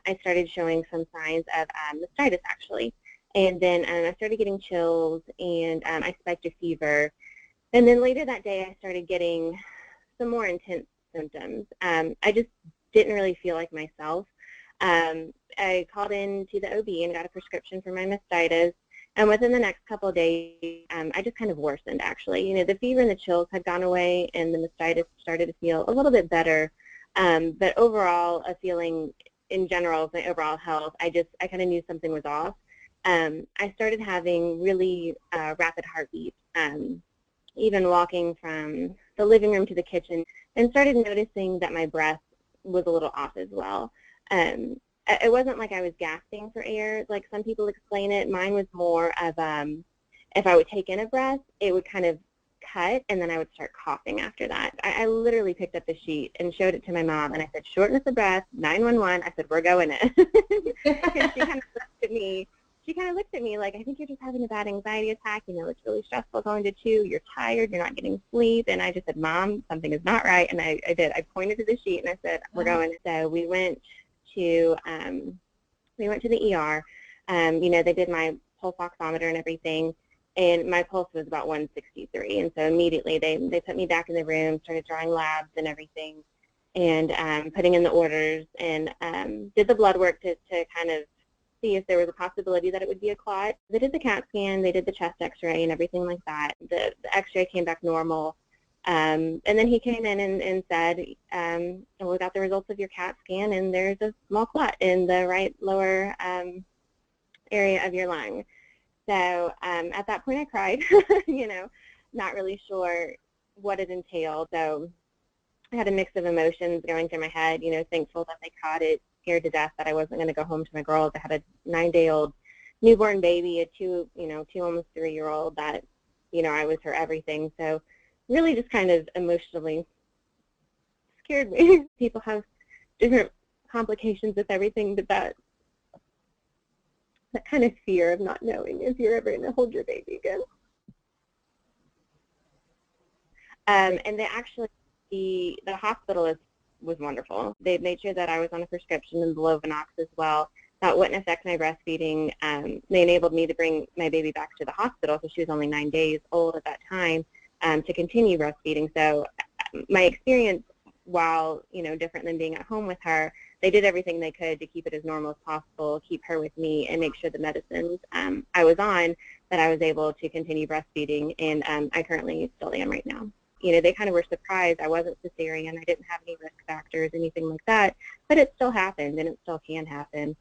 I started showing some signs of mastitis, actually. And then I started getting chills, and I spiked a fever. And then later that day, I started getting some more intense symptoms. I just didn't really feel like myself. I called in to the OB and got a prescription for my mastitis. And within the next couple of days, I just kind of worsened, actually. You know, the fever and the chills had gone away, and the mastitis started to feel a little bit better. But overall, a feeling in general of my overall health, I kind of knew something was off. I started having really rapid heartbeats, even walking from the living room to the kitchen, and started noticing that my breath was a little off as well. It wasn't like I was gasping for air, like some people explain it. Mine was more of if I would take in a breath, it would kind of cut, and then I would start coughing after that. I literally picked up the sheet and showed it to my mom, and I said, shortness of breath, 911. I said, we're going in. And she kind of looked at me like, I think you're just having a bad anxiety attack. You know, it's really stressful going to chew. You're tired. You're not getting sleep. And I just said, Mom, something is not right. And I did. I pointed to the sheet, and I said, we're going. So we went to the ER. You know, they did my pulse oximeter and everything, and my pulse was about 163. And so immediately they put me back in the room, started drawing labs and everything, and putting in the orders, and did the blood work to kind of see if there was a possibility that it would be a clot. They did the CAT scan, they did the chest x-ray and everything like that. The x-ray came back normal. And then he came in and said, we got the results of your CAT scan, and there's a small clot in the right lower area of your lung. So at that point I cried, you know, not really sure what it entailed. So I had a mix of emotions going through my head, you know, thankful that they caught it, scared to death that I wasn't going to go home to my girls. I had a 9-day-old newborn baby, a two almost 3-year-old that, you know, I was her everything. So really just kind of emotionally scared me. People have different complications with everything, but that kind of fear of not knowing if you're ever going to hold your baby again. And they actually, the hospital was wonderful. They made sure that I was on a prescription and Lovenox as well. That wouldn't affect my breastfeeding. They enabled me to bring my baby back to the hospital, because she was only 9 days old at that time, to continue breastfeeding. So my experience, while, you know, different than being at home with her, they did everything they could to keep it as normal as possible, keep her with me, and make sure the medicines I was on, that I was able to continue breastfeeding, and I currently still am right now. You know, they kind of were surprised I wasn't cesarean. I didn't have any risk factors, anything like that, but it still happened, and it still can happen.